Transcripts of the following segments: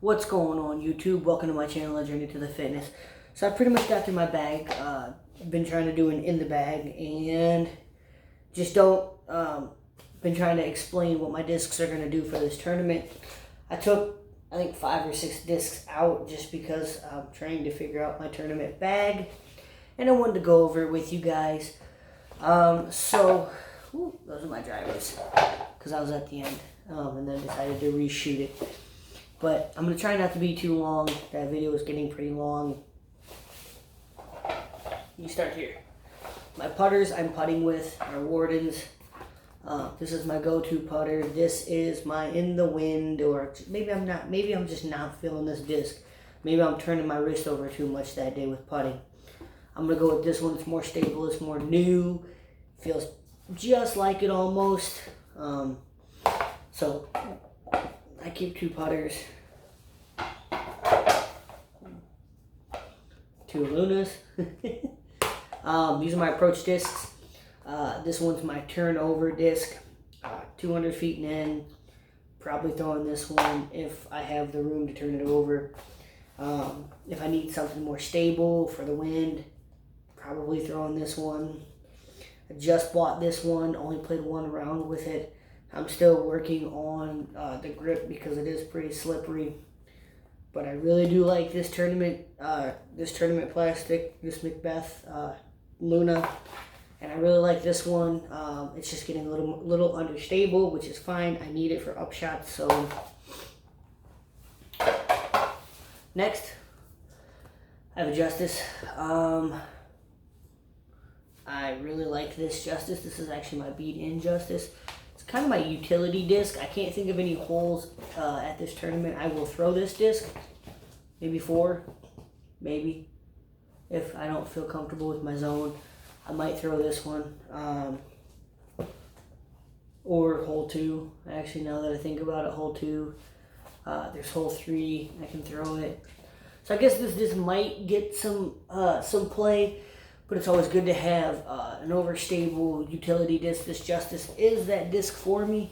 What's going on, YouTube? Welcome to my channel, A Journey to the Fitness. So I pretty much got through my bag. I've been trying to do an in the bag and just been trying to explain what my discs are going to do for this tournament. I took, I think, 5 or 6 discs out just because I'm trying to figure out my tournament bag. And I wanted to go over it with you guys. Those are my drivers because I was at the end and then decided to reshoot it. But I'm going to try not to be too long. That video is getting pretty long. You start here. My putters I'm putting with are Wardens. This is my go-to putter. This is my in the wind, or maybe I'm not. Maybe I'm just not feeling this disc. Maybe I'm turning my wrist over too much that day with putting. I'm going to go with this one. It's more stable. It's more new. Feels just like it almost. So I keep 2 putters. 2 Lunas. These are my approach discs. This one's my turnover disc. 200 feet and in. Probably throwing this one if I have the room to turn it over. If I need something more stable for the wind, probably throwing this one. I just bought this one. Only played 1 round with it. I'm still working on the grip because it is pretty slippery. But I really do like this tournament plastic, this Macbeth Luna, and I really like this one. It's just getting a little understable, which is fine. I need it for upshots. So next, I have a Justice. I really like this Justice. This is actually my beat-in Justice. It's kind of my utility disc. I can't think of any holes at this tournament. I will throw this disc. Maybe 4. Maybe. If I don't feel comfortable with my zone, I might throw this one. Or hole 2. Actually, now that I think about it, hole 2. There's hole 3. I can throw it. So I guess this disc might get some play. But it's always good to have an overstable utility disc. This Justice is that disc for me.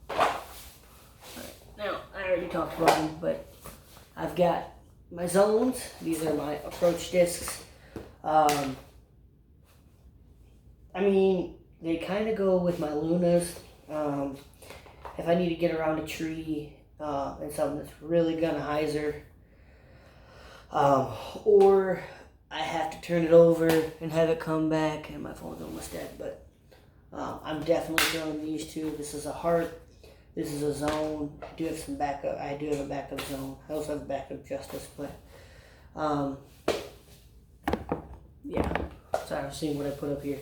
Alright, now, I already talked about them, but I've got my zones. These are my approach discs. I mean, they kind of go with my Lunas. If I need to get around a tree and something that's really gonna hyzer, or I have to turn it over and have it come back, and my phone's almost dead, but I'm definitely throwing these 2. This is a heart. This is a zone. I do have some backup. I do have a backup zone. I also have a backup Justice, but yeah. Sorry, I'm seeing what I put up here.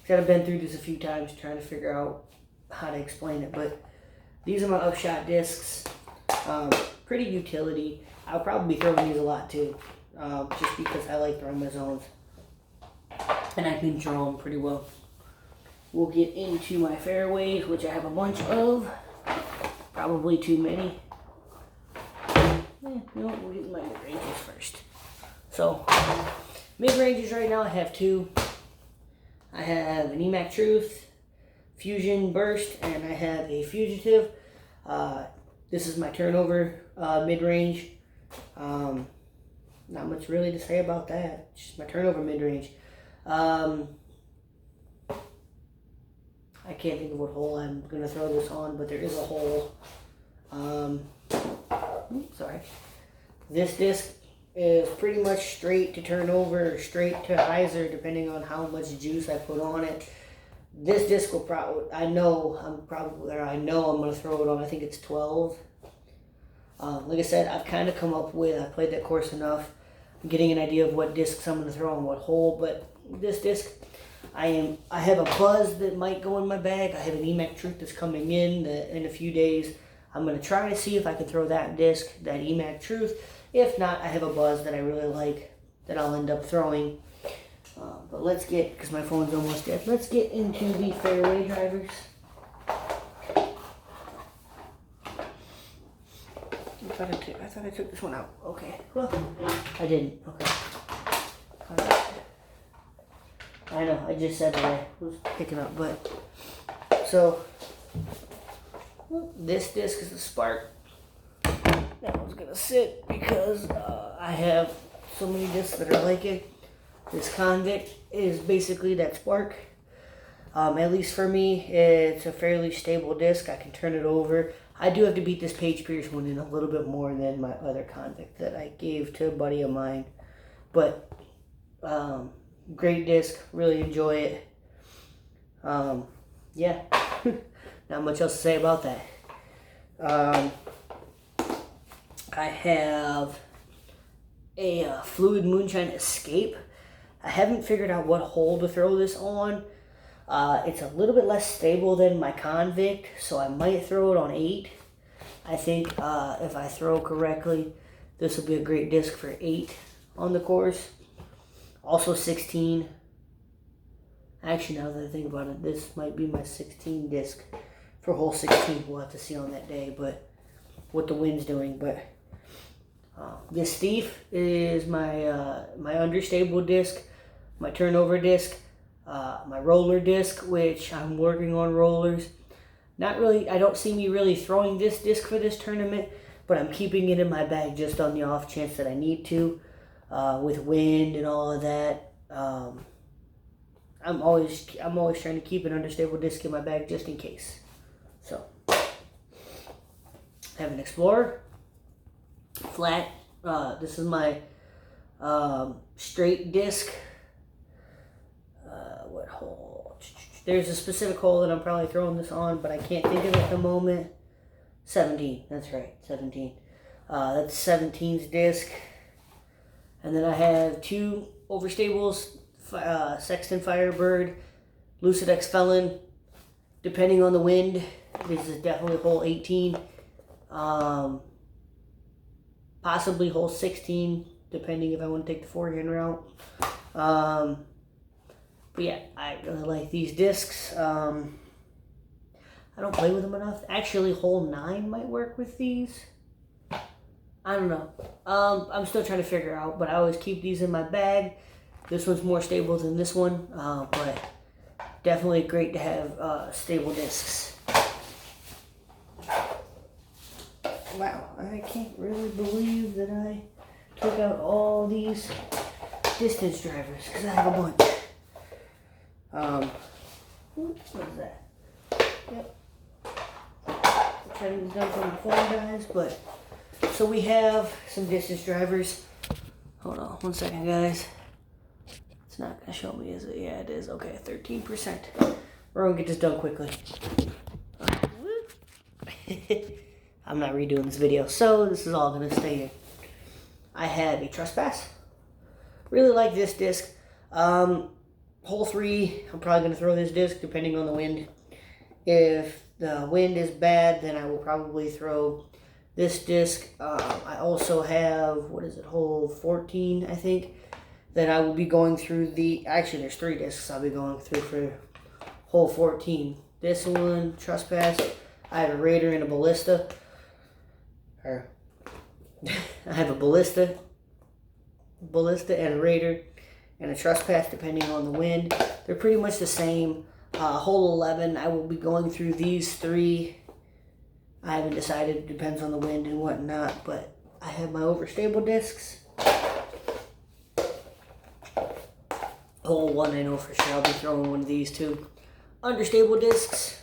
I've been through this a few times trying to figure out how to explain it, but these are my upshot discs. Pretty utility. I'll probably be throwing these a lot too. Just because I like throwing my zones. And I can draw them pretty well. We'll get into my fairways, which I have a bunch of. Probably too many. No, we'll get my mid-ranges first. So, mid-ranges right now I have 2. I have an EMAC Truth, Fusion Burst, and I have a Fugitive. This is my turnover mid-range. Not much really to say about that. It's just my turnover mid-range. I can't think of what hole I'm going to throw this on, but there is a hole. Sorry. This disc is pretty much straight to turnover, or straight to hyzer, depending on how much juice I put on it. This disc will probably, I know I'm going to throw it on, I think it's 12. Like I said, I've kind of come up with, I played that course enough, I'm getting an idea of what discs I'm going to throw on what hole, but this disc, I have a Buzz that might go in my bag. I have an EMAC Truth that's coming in a few days. I'm going to try to see if I can throw that disc, that EMAC Truth. If not, I have a Buzz that I really like that I'll end up throwing. But let's get, because my phone's almost dead, let's get into the fairway drivers. I thought I took this one out. Okay. Well, I didn't. Okay. All right. I know, I just said that I was picking up, but so this disc is the Spark. that one's gonna sit because I have so many discs that are like it. This Convict is basically that Spark. At least for me, it's a fairly stable disc. I can turn it over. I do have to beat this Page Pierce one in a little bit more than my other Convict that I gave to a buddy of mine. But great disc, really enjoy it. Yeah, not much else to say about that. I have a Fluid Moonshine Escape. I haven't figured out what hole to throw this on. It's a little bit less stable than my Convict, so I might throw it on 8. I think if I throw correctly, this will be a great disc for 8 on the course. Also 16. Actually, now that I think about it, this might be my 16 disc for hole 16. We'll have to see on that day, but what the wind's doing. But this Thief is my my understable disc, my turnover disc, my roller disc, which I'm working on rollers. Not really, I don't see me really throwing this disc for this tournament, but I'm keeping it in my bag just on the off chance that I need to, with wind and all of that. I'm always trying to keep an understable disc in my bag just in case. So, I have an Explorer, flat. This is my straight disc. What hole? There's a specific hole that I'm probably throwing this on, but I can't think of it at the moment. 17, that's right, 17. That's 17's disc. And then I have 2 overstables, Sexton Firebird, Lucid X Felon. Depending on the wind, this is definitely hole 18. Possibly hole 16, depending if I want to take the forehand route. But yeah, I really like these discs. I don't play with them enough. Actually, hole 9 might work with these. I don't know. I'm still trying to figure out, but I always keep these in my bag. This one's more stable than this one, but definitely great to have stable discs. Wow, I can't really believe that I took out all these distance drivers because I have a bunch. What is that? Yep. The training is done from before, guys, but so we have some distance drivers. Hold on 1 second, guys. It's not gonna show me, is it? Yeah, it is. Okay, 13%. We're gonna get this done quickly. I'm not redoing this video, so this is all gonna stay in. I have a Trespass. Really like this disc. Hole 3, I'm probably gonna throw this disc depending on the wind. If the wind is bad, then I will probably throw this disc. I also have, what is it, hole 14, I think, that I will be going through actually there's 3 discs I'll be going through for hole 14. This one, Trespass. I have a Raider and a Ballista. I have a Ballista and a Raider and a Trespass depending on the wind. They're pretty much the same. Hole 11, I will be going through these 3. I haven't decided, it depends on the wind and whatnot, but I have my overstable discs. Hole 1, I know for sure I'll be throwing one of these too. Understable discs.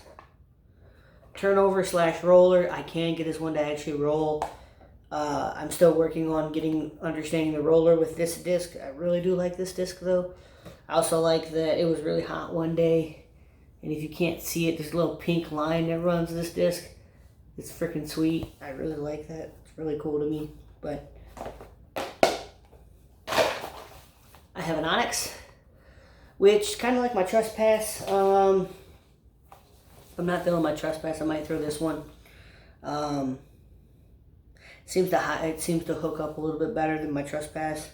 Turnover / roller. I can get this one to actually roll. I'm still working on understanding the roller with this disc. I really do like this disc though. I also like that it was really hot one day, and if you can't see it, there's a little pink line that runs this disc. It's freaking sweet. I really like that. It's really cool to me. But I have an Onyx, which kind of like my Trespass. If I'm not feeling my Trespass, I might throw this one. It seems to hook up a little bit better than my Trespass,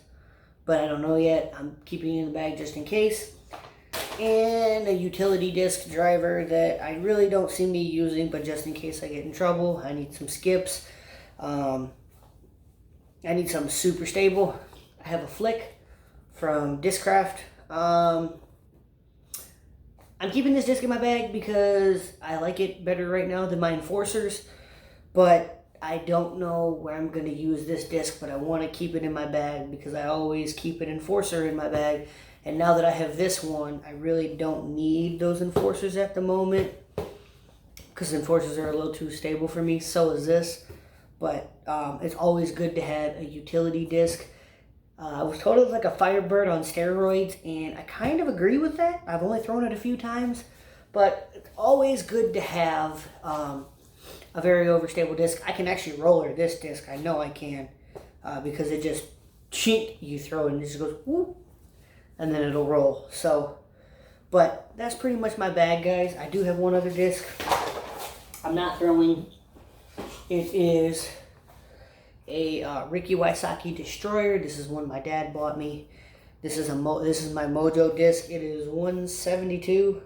but I don't know yet. I'm keeping it in the bag just in case. And a utility disc driver that I really don't see me using, but just in case I get in trouble, I need some skips. I need something super stable. I have a Flick from Discraft. I'm keeping this disc in my bag because I like it better right now than my Enforcers, but I don't know where I'm going to use this disc, but I want to keep it in my bag because I always keep an Enforcer in my bag. And now that I have this one, I really don't need those Enforcers at the moment because Enforcers are a little too stable for me. So is this. But it's always good to have a utility disc. I was told it was like a Firebird on steroids, and I kind of agree with that. I've only thrown it a few times, but it's always good to have a very overstable disc. I can actually roller this disc. I know I can because it just, you throw it and it just goes whoop, and then it'll roll. So, but that's pretty much my bag, guys. I do have one other disc I'm not throwing. It is a Ricky Wysocki Destroyer. This is one my dad bought me. This is my Mojo disc. It is 172.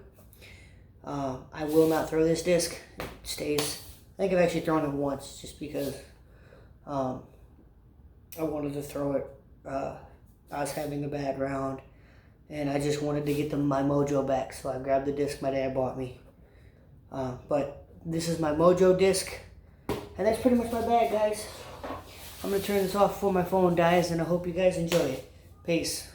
I will not throw this disc. It stays. I think I've actually thrown it once just because I wanted to throw it. I was having a bad round and I just wanted to get my Mojo back, so I grabbed the disc my dad bought me. But this is my Mojo disc, and that's pretty much my bag, guys. I'm going to turn this off before my phone dies, and I hope you guys enjoy it. Peace.